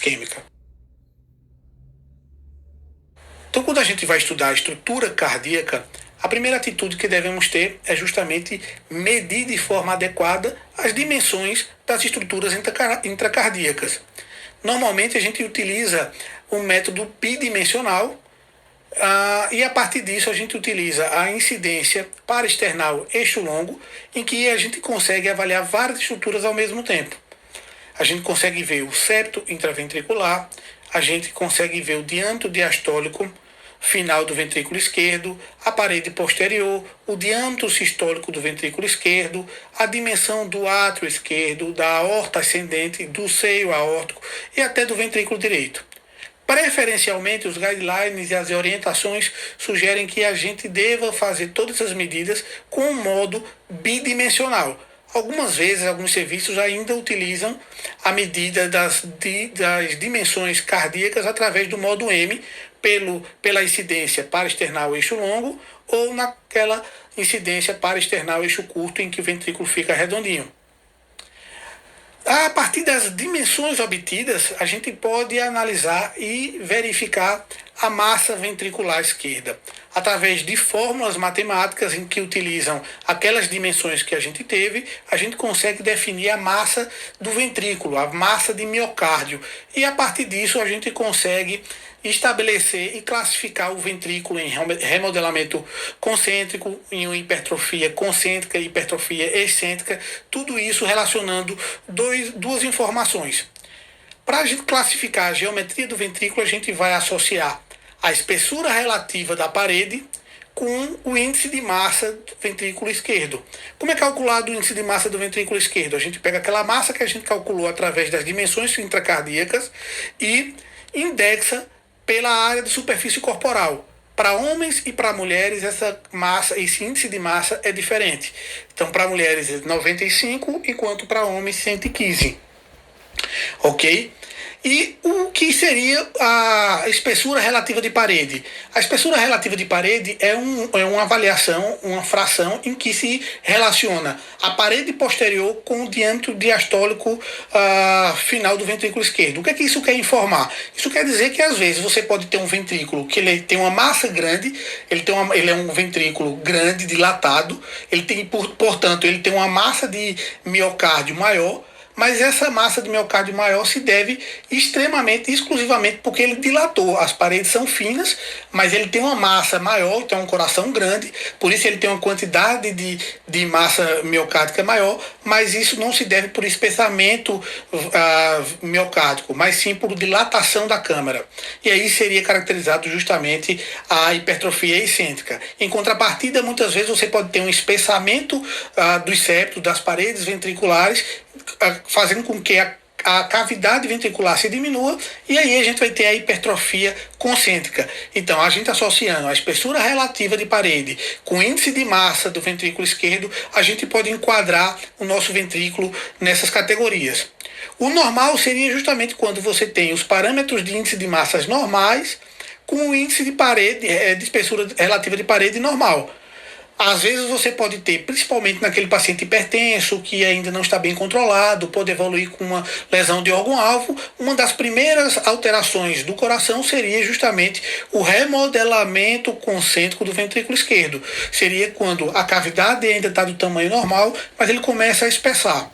isquêmica. Então, quando a gente vai estudar a estrutura cardíaca, a primeira atitude que devemos ter é justamente medir de forma adequada as dimensões das estruturas intracardíacas. Normalmente a gente utiliza o método bidimensional, e a partir disso a gente utiliza a incidência paraesternal eixo longo, em que a gente consegue avaliar várias estruturas ao mesmo tempo. A gente consegue ver o septo intraventricular, a gente consegue ver o diâmetro diastólico final do ventrículo esquerdo, a parede posterior, o diâmetro sistólico do ventrículo esquerdo, a dimensão do átrio esquerdo, da aorta ascendente, do seio aórtico e até do ventrículo direito. Preferencialmente, os guidelines e as orientações sugerem que a gente deva fazer todas essas medidas com um modo bidimensional. Algumas vezes, alguns serviços ainda utilizam a medida das dimensões cardíacas através do modo M, pela incidência paraesternal eixo longo ou naquela incidência paraesternal eixo curto, em que o ventrículo fica redondinho. A partir das dimensões obtidas, a gente pode analisar e verificar a massa ventricular esquerda, através de fórmulas matemáticas em que utilizam aquelas dimensões que a gente teve, a gente consegue definir a massa do ventrículo, a massa de miocárdio, e a partir disso a gente consegue estabelecer e classificar o ventrículo em remodelamento concêntrico, em hipertrofia concêntrica e hipertrofia excêntrica, tudo isso relacionando duas informações. Para a gente classificar a geometria do ventrículo, a gente vai associar a espessura relativa da parede com o índice de massa do ventrículo esquerdo. Como é calculado o índice de massa do ventrículo esquerdo? A gente pega aquela massa que a gente calculou através das dimensões intracardíacas e indexa pela área de superfície corporal. Para homens e para mulheres, esse índice de massa é diferente. Então, para mulheres é 95, enquanto para homens 115. Ok? E o que seria a espessura relativa de parede? A espessura relativa de parede é uma avaliação, uma fração em que se relaciona a parede posterior com o diâmetro diastólico final do ventrículo esquerdo. O que é que isso quer informar? Isso quer dizer que às vezes você pode ter um ventrículo que ele tem uma massa grande, ele é um ventrículo grande, dilatado, portanto, ele tem uma massa de miocárdio maior, mas essa massa de miocárdio maior se deve exclusivamente porque ele dilatou. As paredes são finas, mas ele tem uma massa maior, então é um coração grande, por isso ele tem uma quantidade de massa miocárdica maior, mas isso não se deve por espessamento miocárdico, mas sim por dilatação da câmara. E aí seria caracterizado justamente a hipertrofia excêntrica. Em contrapartida, muitas vezes você pode ter um espessamento dos septos, das paredes ventriculares, fazendo com que a cavidade ventricular se diminua, e aí a gente vai ter a hipertrofia concêntrica. Então, a gente associando a espessura relativa de parede com o índice de massa do ventrículo esquerdo, a gente pode enquadrar o nosso ventrículo nessas categorias. O normal seria justamente quando você tem os parâmetros de índice de massas normais com o índice de espessura relativa de parede normal. Às vezes você pode ter, principalmente naquele paciente hipertenso que ainda não está bem controlado, pode evoluir com uma lesão de órgão-alvo. Uma das primeiras alterações do coração seria justamente o remodelamento concêntrico do ventrículo esquerdo. Seria quando a cavidade ainda está do tamanho normal, mas ele começa a espessar.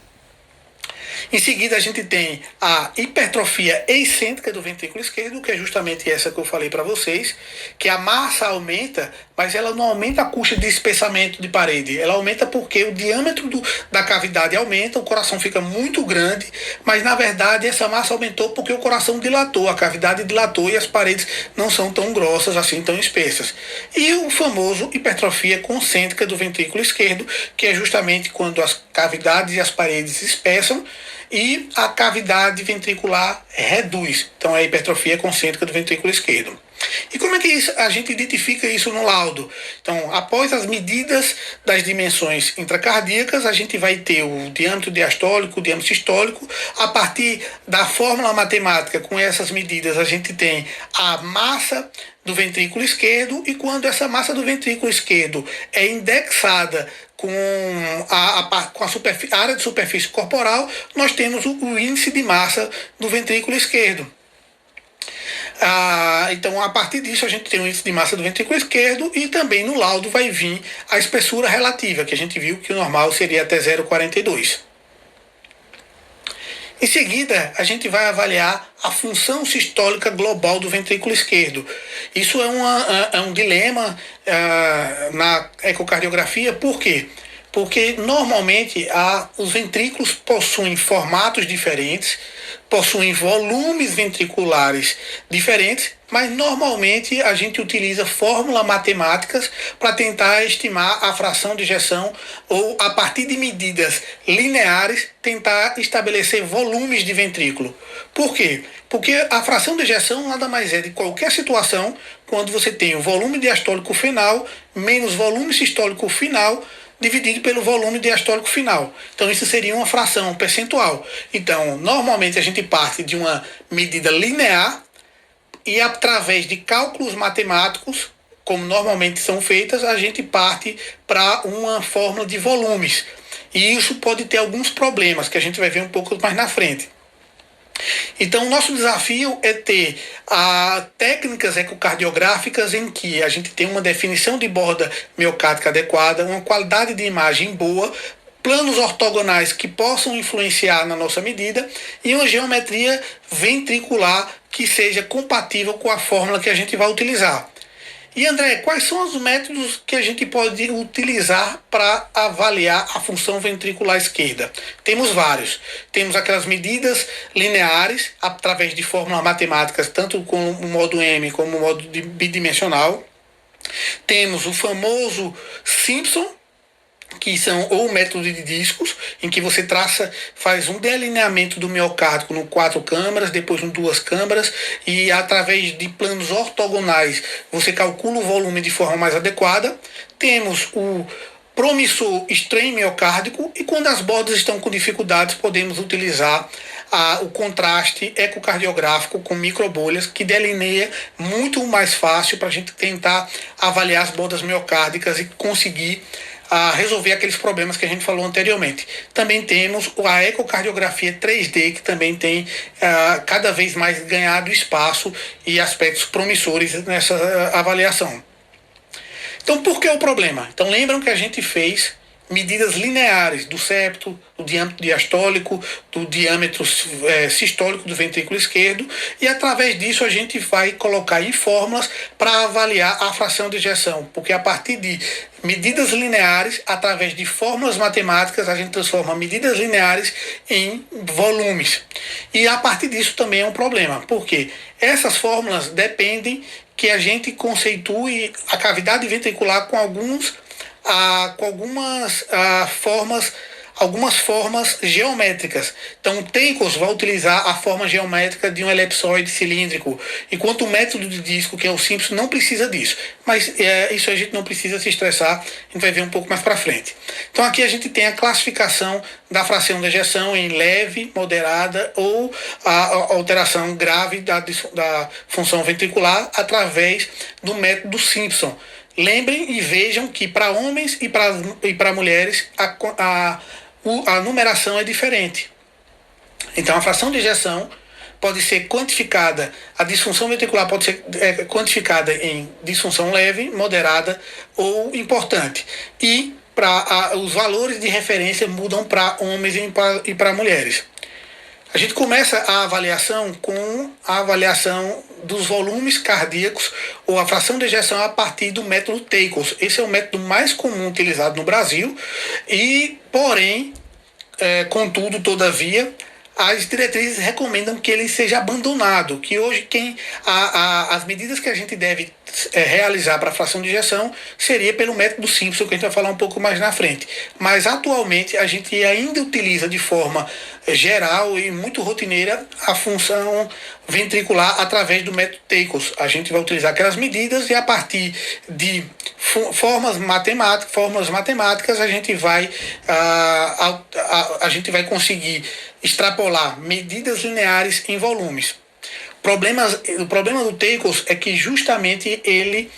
Em seguida, a gente tem a hipertrofia excêntrica do ventrículo esquerdo, que é justamente essa que eu falei para vocês, que a massa aumenta, mas ela não aumenta a custa de espessamento de parede. Ela aumenta porque o diâmetro da cavidade aumenta, o coração fica muito grande, mas na verdade essa massa aumentou porque o coração dilatou, a cavidade dilatou e as paredes não são tão grossas assim, tão espessas. E o famoso hipertrofia concêntrica do ventrículo esquerdo, que é justamente quando as cavidades e as paredes se espessam e a cavidade ventricular reduz. Então é a hipertrofia concêntrica do ventrículo esquerdo. E como é que a gente identifica isso no laudo? Então, após as medidas das dimensões intracardíacas, a gente vai ter o diâmetro diastólico, o diâmetro sistólico. A partir da fórmula matemática, com essas medidas, a gente tem a massa do ventrículo esquerdo, e quando essa massa do ventrículo esquerdo é indexada com a área de superfície corporal, nós temos o índice de massa do ventrículo esquerdo. Então, a partir disso, a gente tem o índice de massa do ventrículo esquerdo e também no laudo vai vir a espessura relativa, que a gente viu que o normal seria até 0,42. Em seguida, a gente vai avaliar a função sistólica global do ventrículo esquerdo. Isso é um dilema na ecocardiografia, por quê? Porque normalmente os ventrículos possuem formatos diferentes, possuem volumes ventriculares diferentes, mas normalmente a gente utiliza fórmulas matemáticas para tentar estimar a fração de ejeção ou, a partir de medidas lineares, tentar estabelecer volumes de ventrículo. Por quê? Porque a fração de ejeção nada mais é de qualquer situação quando você tem o volume diastólico final menos volume sistólico final dividido pelo volume diastólico final. Então, isso seria uma fração percentual. Então, normalmente a gente parte de uma medida linear e, através de cálculos matemáticos, como normalmente são feitas, a gente parte para uma fórmula de volumes. E isso pode ter alguns problemas, que a gente vai ver um pouco mais na frente. Então, o nosso desafio é ter técnicas ecocardiográficas em que a gente tem uma definição de borda miocárdica adequada, uma qualidade de imagem boa, planos ortogonais que possam influenciar na nossa medida e uma geometria ventricular que seja compatível com a fórmula que a gente vai utilizar. E André, quais são os métodos que a gente pode utilizar para avaliar a função ventricular esquerda? Temos vários. Temos aquelas medidas lineares, através de fórmulas matemáticas, tanto com o modo M como o modo bidimensional. Temos o famoso Simpson, que são ou método de discos, em que você faz um delineamento do miocárdio com 4 câmaras, depois em 2 câmaras, e através de planos ortogonais você calcula o volume de forma mais adequada. Temos o promissor strain miocárdico, e quando as bordas estão com dificuldades, podemos utilizar o contraste ecocardiográfico com microbolhas, que delineia muito mais fácil para a gente tentar avaliar as bordas miocárdicas e conseguir resolver aqueles problemas que a gente falou anteriormente. Também temos a ecocardiografia 3D, que também tem cada vez mais ganhado espaço e aspectos promissores nessa avaliação. Então, por que o problema? Então, lembram que a gente fez medidas lineares do septo, do diâmetro diastólico, do diâmetro sistólico do ventrículo esquerdo, e através disso a gente vai colocar em fórmulas para avaliar a fração de ejeção, porque a partir de medidas lineares, através de fórmulas matemáticas, a gente transforma medidas lineares em volumes. E a partir disso também é um problema, porque essas fórmulas dependem que a gente conceitue a cavidade ventricular com algumas formas geométricas. Então, o Teikos vai utilizar a forma geométrica de um elipsoide cilíndrico, enquanto o método de disco, que é o Simpson, não precisa disso. Mas isso a gente não precisa se estressar, a gente vai ver um pouco mais para frente. Então, aqui a gente tem a classificação da fração de ejeção em leve, moderada ou a alteração grave da função ventricular através do método Simpson. Lembrem e vejam que para homens e para mulheres a numeração é diferente. Então, a fração de ejeção pode ser quantificada, a disfunção ventricular pode ser quantificada em disfunção leve, moderada ou importante. E os valores de referência mudam para homens e para mulheres. A gente começa a avaliação com a avaliação dos volumes cardíacos ou a fração de ejeção a partir do método Teikos. Esse é o método mais comum utilizado no Brasil e, porém, contudo, todavia, as diretrizes recomendam que ele seja abandonado, que hoje as medidas que a gente deve realizar para a fração de ejeção seria pelo método Simpson, que a gente vai falar um pouco mais na frente. Mas atualmente a gente ainda utiliza de forma geral e muito rotineira a função ventricular através do método Teikos. A gente vai utilizar aquelas medidas e a partir de fórmulas matemáticas a gente vai conseguir extrapolar medidas lineares em volumes. O problema do Teikos é que justamente ele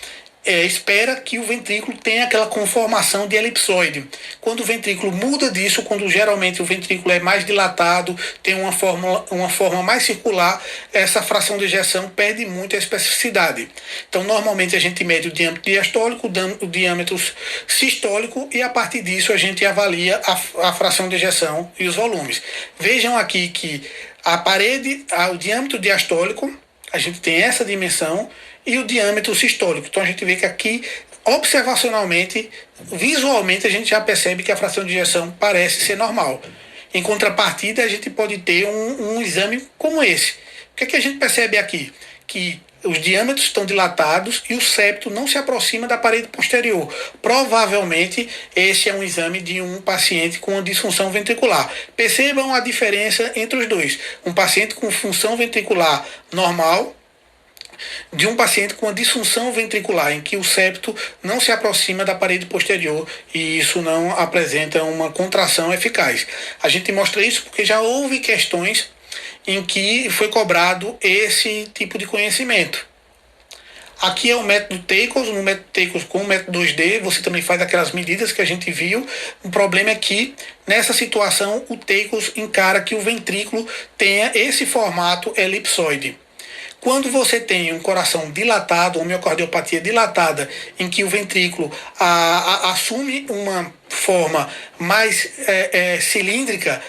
espera que o ventrículo tenha aquela conformação de elipsoide. Quando o ventrículo muda disso, quando geralmente o ventrículo é mais dilatado, tem uma forma mais circular, essa fração de ejeção perde muito a especificidade. Então, normalmente a gente mede o diâmetro diastólico, o diâmetro sistólico e a partir disso a gente avalia a fração de ejeção e os volumes. Vejam aqui que a parede, o diâmetro diastólico, a gente tem essa dimensão e o diâmetro sistólico. Então a gente vê que aqui, observacionalmente, visualmente, a gente já percebe que a fração de ejeção parece ser normal. Em contrapartida, a gente pode ter um exame como esse. O que é que a gente percebe aqui? Que os diâmetros estão dilatados e o septo não se aproxima da parede posterior. Provavelmente, esse é um exame de um paciente com disfunção ventricular. Percebam a diferença entre os dois. Um paciente com função ventricular normal de um paciente com uma disfunção ventricular, em que o septo não se aproxima da parede posterior e isso não apresenta uma contração eficaz. A gente mostra isso porque já houve questões em que foi cobrado esse tipo de conhecimento. Aqui é o método Teikos, no método Teikos com o método 2D, você também faz aquelas medidas que a gente viu. O problema é que, nessa situação, o Teikos encara que o ventrículo tenha esse formato elipsoide. Quando você tem um coração dilatado, uma miocardiopatia dilatada, em que o ventrículo assume uma forma mais cilíndrica,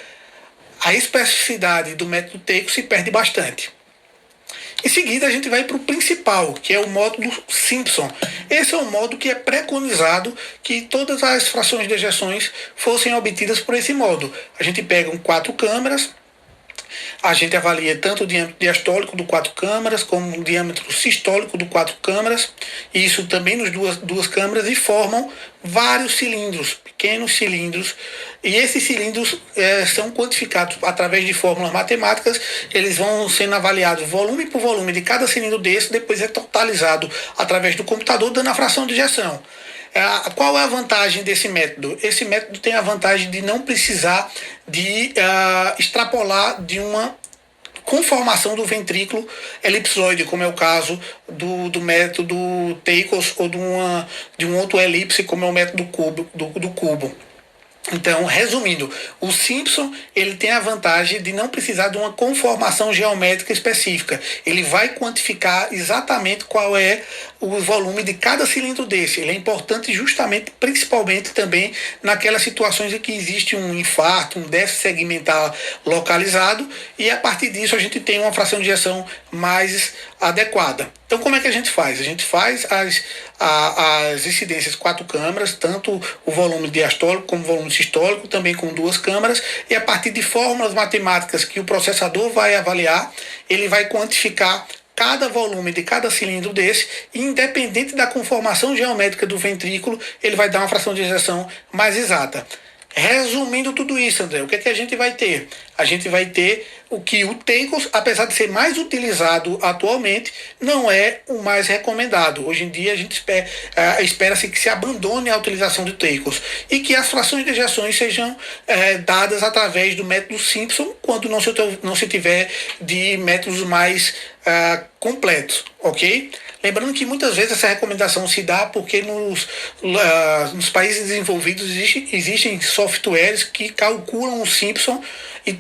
a especificidade do método Teikos se perde bastante. Em seguida, a gente vai para o principal, que é o módulo Simpson. Esse é um módulo que é preconizado que todas as frações de ejeções fossem obtidas por esse módulo. A gente pega 4 câmeras, a gente avalia tanto o diâmetro diastólico do 4 câmaras, como o diâmetro sistólico do 4 câmaras, isso também nos duas câmaras, e formam vários cilindros, pequenos cilindros, e esses cilindros são quantificados através de fórmulas matemáticas. Eles vão sendo avaliados volume por volume de cada cilindro desse, depois é totalizado através do computador, dando a fração de ejeção. Qual é a vantagem desse método? Esse método tem a vantagem de não precisar de extrapolar de uma conformação do ventrículo elipsoide, como é o caso do método Teikos ou de um outro elipse, como é o método do cubo. Então, resumindo, o Simpson ele tem a vantagem de não precisar de uma conformação geométrica específica. Ele vai quantificar exatamente qual é o volume de cada cilindro desse. Ele é importante justamente, principalmente também naquelas situações em que existe um infarto, um déficit segmentar localizado, e a partir disso a gente tem uma fração de ejeção mais adequada. Então, como é que a gente faz? A gente faz as incidências 4 câmaras, tanto o volume diastólico como o volume sistólico, também com 2 câmaras, e a partir de fórmulas matemáticas que o processador vai avaliar, ele vai quantificar cada volume de cada cilindro desse, e independente da conformação geométrica do ventrículo, ele vai dar uma fração de ejeção mais exata. Resumindo tudo isso, André, o que é que a gente vai ter? A gente vai ter o que o Teikos, apesar de ser mais utilizado atualmente, não é o mais recomendado. Hoje em dia a gente espera-se que se abandone a utilização do Teikos e que as frações de ejeções sejam dadas através do método Simpson, quando não se tiver de métodos mais completos, ok? Lembrando que muitas vezes essa recomendação se dá porque nos países desenvolvidos existem softwares que calculam o Simpson e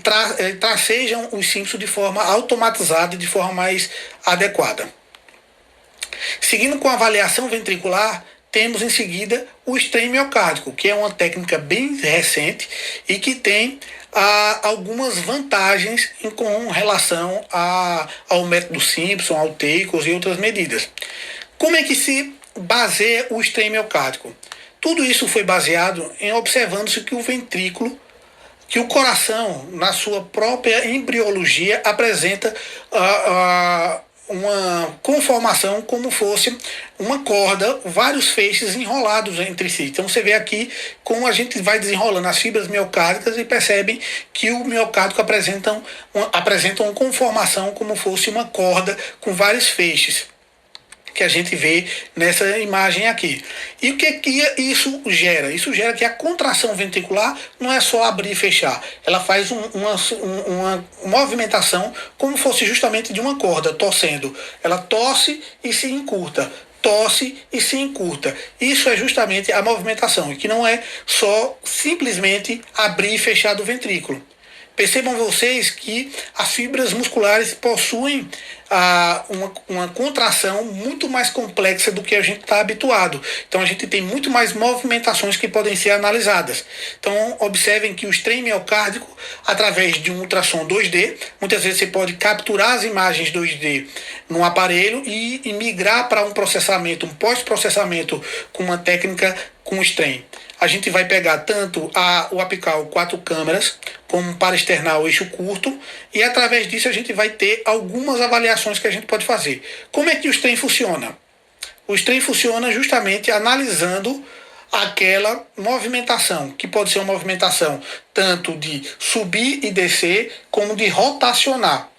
tracejam os Simpson de forma automatizada e de forma mais adequada. Seguindo com a avaliação ventricular, temos em seguida o strain miocárdico, que é uma técnica bem recente e que tem algumas vantagens com relação ao método Simpson, ao Teikos e outras medidas. Como é que se baseia o strain miocárdico? Tudo isso foi baseado em observando-se que o coração, na sua própria embriologia, apresenta uma conformação como fosse uma corda, vários feixes enrolados entre si. Então você vê aqui como a gente vai desenrolando as fibras miocárdicas e percebem que o miocárdico apresenta uma conformação como fosse uma corda com vários feixes, que a gente vê nessa imagem aqui. E o que isso gera? Isso gera que a contração ventricular não é só abrir e fechar. Ela faz uma movimentação como fosse justamente de uma corda torcendo. Ela torce e se encurta. tosse e se encurta. Isso é justamente a movimentação, que não é só simplesmente abrir e fechar do ventrículo. Percebam vocês que as fibras musculares possuem uma contração muito mais complexa do que a gente está habituado. Então a gente tem muito mais movimentações que podem ser analisadas. Então observem que o strain miocárdico, através de um ultrassom 2D, muitas vezes você pode capturar as imagens 2D num aparelho e migrar para um processamento, um pós-processamento com uma técnica com strain. A gente vai pegar tanto o apical 4 câmeras, como um paraesternal eixo curto, e através disso a gente vai ter algumas avaliações que a gente pode fazer. Como é que o strain funciona? O strain funciona justamente analisando aquela movimentação, que pode ser uma movimentação tanto de subir e descer, como de rotacionar.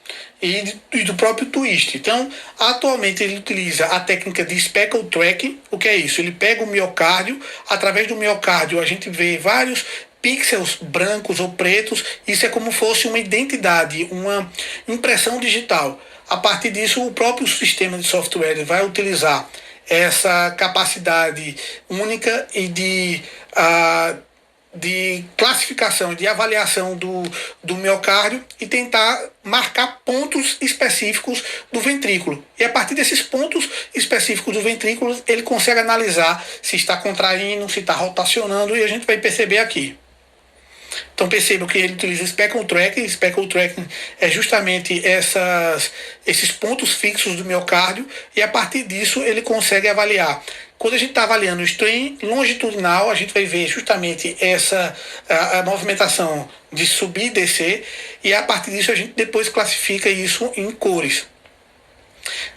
E do próprio twist. Então, atualmente ele utiliza a técnica de speckle tracking. O que é isso? Ele pega o miocárdio, através do miocárdio a gente vê vários pixels brancos ou pretos. Isso é como se fosse uma identidade, uma impressão digital. A partir disso, o próprio sistema de software vai utilizar essa capacidade única e de classificação, de avaliação do miocárdio e tentar marcar pontos específicos do ventrículo. E a partir desses pontos específicos do ventrículo, ele consegue analisar se está contraindo, se está rotacionando, e a gente vai perceber aqui. Então percebam que ele utiliza speckle tracking. Speckle tracking é justamente esses pontos fixos do miocárdio, e a partir disso ele consegue avaliar. Quando a gente está avaliando o strain longitudinal, a gente vai ver justamente a movimentação de subir e descer, e a partir disso a gente depois classifica isso em cores.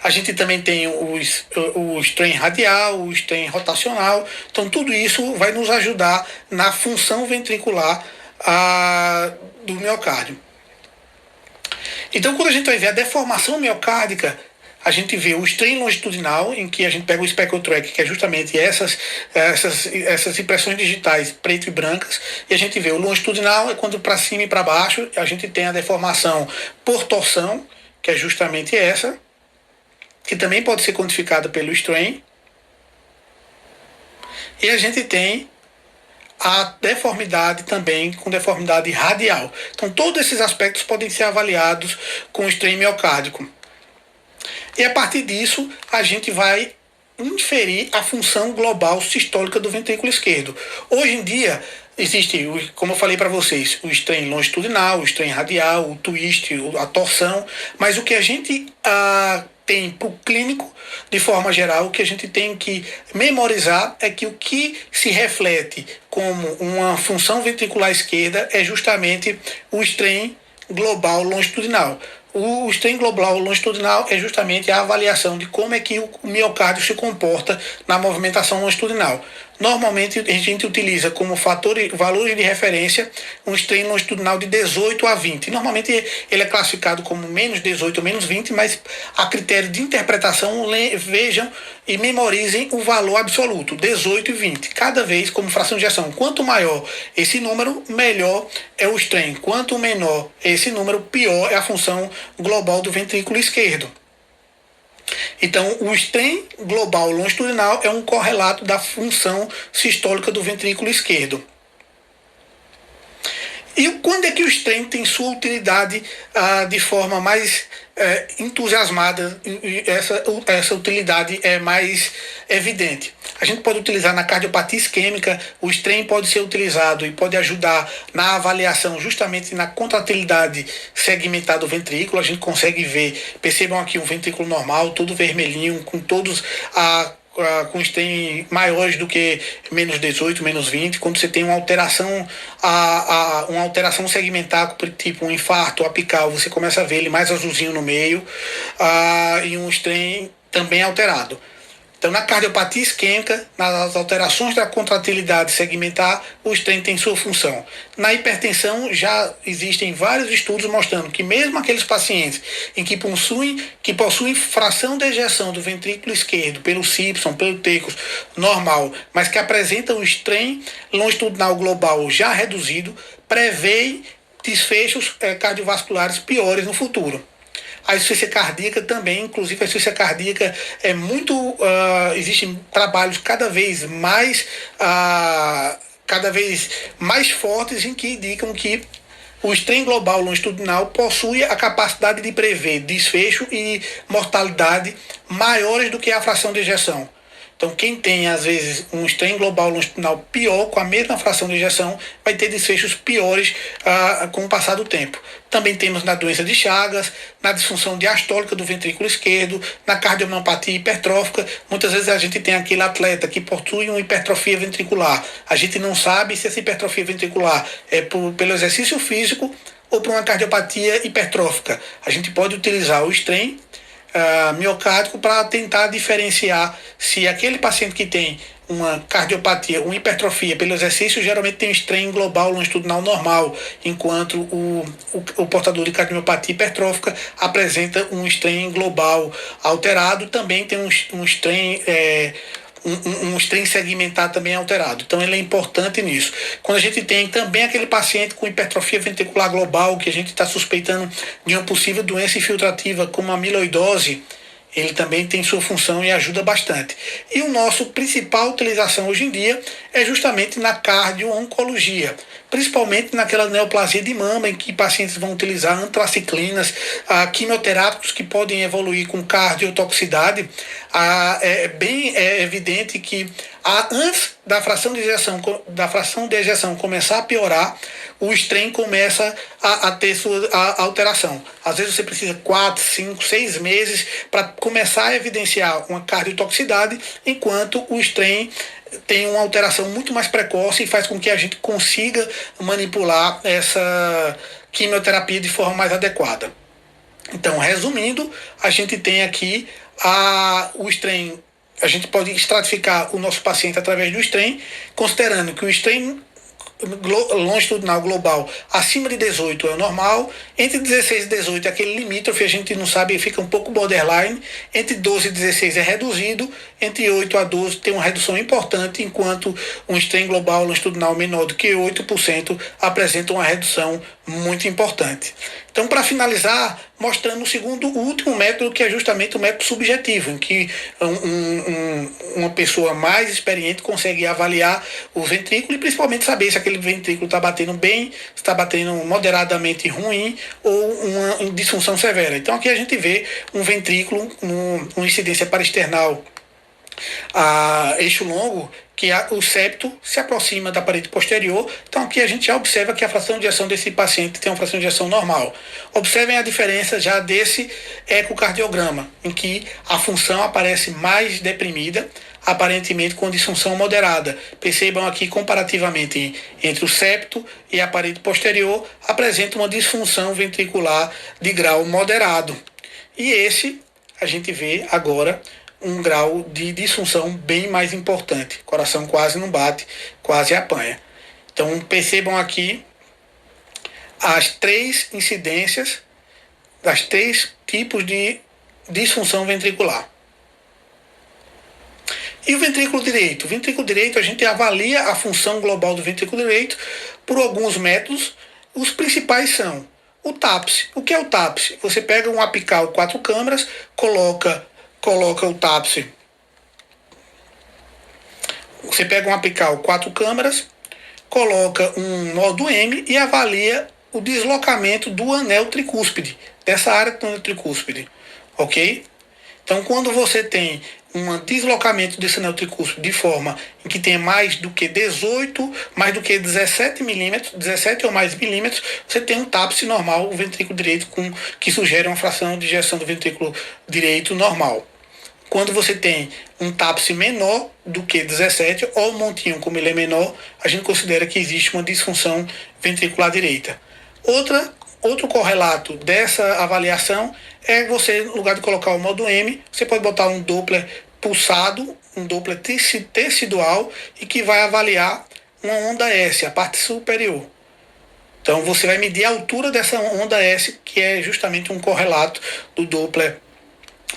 A gente também tem o strain radial, o strain rotacional. Então tudo isso vai nos ajudar na função ventricular do miocárdio. Então quando a gente vai ver a deformação miocárdica, a gente vê o strain longitudinal, em que a gente pega o speckle track, que é justamente essas impressões digitais preto e brancas, e a gente vê o longitudinal, é quando para cima e para baixo. A gente tem a deformação por torção, que é justamente essa, que também pode ser quantificada pelo strain. E a gente tem a deformidade também, com deformidade radial. Então todos esses aspectos podem ser avaliados com o strain miocárdico. E a partir disso, a gente vai inferir a função global sistólica do ventrículo esquerdo. Hoje em dia, existe, como eu falei para vocês, o strain longitudinal, o strain radial, o twist, a torção, mas o que a gente tem para o clínico, de forma geral, o que a gente tem que memorizar é que o que se reflete como uma função ventricular esquerda é justamente o strain global longitudinal. O strain global longitudinal é justamente a avaliação de como é que o miocárdio se comporta na movimentação longitudinal. Normalmente a gente utiliza como valores de referência um strain longitudinal de 18 a 20. Normalmente ele é classificado como menos 18 ou menos 20, mas a critério de interpretação vejam e memorizem o valor absoluto, 18 e 20, cada vez como fração de ejeção. Quanto maior esse número, melhor é o strain. Quanto menor esse número, pior é a função global do ventrículo esquerdo. Então, o strain global longitudinal é um correlato da função sistólica do ventrículo esquerdo. E quando é que o strain tem sua utilidade de forma mais entusiasmada, e essa utilidade é mais evidente? A gente pode utilizar na cardiopatia isquêmica. O strain pode ser utilizado e pode ajudar na avaliação, justamente na contratilidade segmentar do ventrículo. A gente consegue ver, percebam aqui um ventrículo normal, todo vermelhinho, com todos com strain maiores do que menos 18, menos 20. Quando você tem uma alteração, uma alteração segmentar, tipo um infarto apical, você começa a ver ele mais azulzinho no meio, e um strain também alterado. Então, na cardiopatia isquêmica, nas alterações da contratilidade segmentar, o strain tem sua função. Na hipertensão, já existem vários estudos mostrando que mesmo aqueles pacientes em que possuem fração de ejeção do ventrículo esquerdo pelo Simpson, pelo TECOS normal, mas que apresentam strain longitudinal global já reduzido, prevê desfechos cardiovasculares piores no futuro. A insuficiência cardíaca também, inclusive a insuficiência cardíaca é muito, existem trabalhos cada vez mais fortes em que indicam que o strain global longitudinal possui a capacidade de prever desfecho e mortalidade maiores do que a fração de ejeção. Então, quem tem, às vezes, um strain global longitudinal pior, com a mesma fração de ejeção, vai ter desfechos piores com o passar do tempo. Também temos na doença de Chagas, na disfunção diastólica do ventrículo esquerdo, na cardiomiopatia hipertrófica. Muitas vezes a gente tem aquele atleta que possui uma hipertrofia ventricular. A gente não sabe se essa hipertrofia ventricular é pelo exercício físico ou por uma cardiopatia hipertrófica. A gente pode utilizar o strain miocárdico para tentar diferenciar se aquele paciente que tem uma cardiopatia, uma hipertrofia pelo exercício, geralmente tem um strain global longitudinal normal, enquanto o portador de cardiomiopatia hipertrófica apresenta um strain global alterado, também tem um strain um strain segmentar também alterado. Então ele é importante nisso. Quando a gente tem também aquele paciente com hipertrofia ventricular global, que a gente está suspeitando de uma possível doença infiltrativa como a amiloidose, ele também tem sua função e ajuda bastante. E o nosso principal utilização hoje em dia é justamente na cardio-oncologia, principalmente naquela neoplasia de mama, em que pacientes vão utilizar antraciclinas, quimioterápicos que podem evoluir com cardiotoxicidade. É bem evidente que antes da fração de ejeção começar a piorar, o strain começa a ter sua alteração. Às vezes você precisa 4, 5, 6 meses para começar a evidenciar uma cardiotoxicidade, enquanto o strain tem uma alteração muito mais precoce e faz com que a gente consiga manipular essa quimioterapia de forma mais adequada. Então, resumindo, a gente tem aqui o strain. A gente pode estratificar o nosso paciente através do strain, considerando que o strain longitudinal global acima de 18 é o normal, entre 16 e 18 é aquele limítrofe, a gente não sabe, fica um pouco borderline, entre 12 e 16 é reduzido, entre 8 a 12 tem uma redução importante, enquanto um strain global longitudinal menor do que 8% apresenta uma redução muito importante. Então, para finalizar, mostrando o último método, que é justamente o método subjetivo, em que uma pessoa mais experiente consegue avaliar o ventrículo e principalmente saber se aquele ventrículo está batendo bem, se está batendo moderadamente ruim ou uma disfunção severa. Então, aqui a gente vê um ventrículo, uma incidência parasternal eixo longo, que o septo se aproxima da parede posterior. Então aqui a gente já observa que a fração de ejeção desse paciente tem uma fração de ejeção normal. Observem a diferença já desse ecocardiograma, em que a função aparece mais deprimida, aparentemente com disfunção moderada. Percebam aqui comparativamente entre o septo e a parede posterior, apresenta uma disfunção ventricular de grau moderado. E esse a gente vê agora um grau de disfunção bem mais importante. O coração quase não bate, quase apanha. Então percebam aqui as 3 incidências das 3 tipos de disfunção ventricular. E o ventrículo direito? O ventrículo direito, a gente avalia a função global do ventrículo direito por alguns métodos. Os principais são o TAPS. O que é o TAPS? Você pega um apical 4 câmaras, coloca o TAPS. Você pega um apical 4 câmaras, coloca um nódo M e avalia o deslocamento do anel tricúspide, dessa área do anel tricúspide, ok? Então, quando você tem um deslocamento desse anel tricúspide de forma em que tem mais do que 18, mais do que 17 milímetros, 17 ou mais milímetros, você tem um TAPS normal, o ventrículo direito, que sugere uma fração de ejeção do ventrículo direito normal. Quando você tem um TAPS menor do que 17, ou um montinho como ele é menor, a gente considera que existe uma disfunção ventricular direita. Outro correlato dessa avaliação é você, no lugar de colocar o modo M, você pode botar um Doppler pulsado, um Doppler tecidual, e que vai avaliar uma onda S, a parte superior. Então você vai medir a altura dessa onda S, que é justamente um correlato do Doppler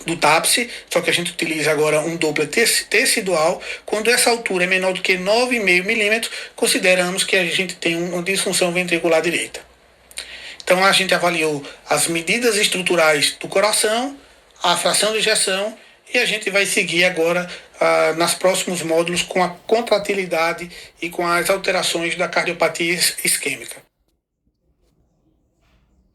do TAPS, só que a gente utiliza agora um Doppler tecidual. Quando essa altura é menor do que 9,5 milímetros, consideramos que a gente tem uma disfunção ventricular direita. Então a gente avaliou as medidas estruturais do coração, a fração de ejeção, e a gente vai seguir agora nos próximos módulos com a contratilidade e com as alterações da cardiopatia isquêmica.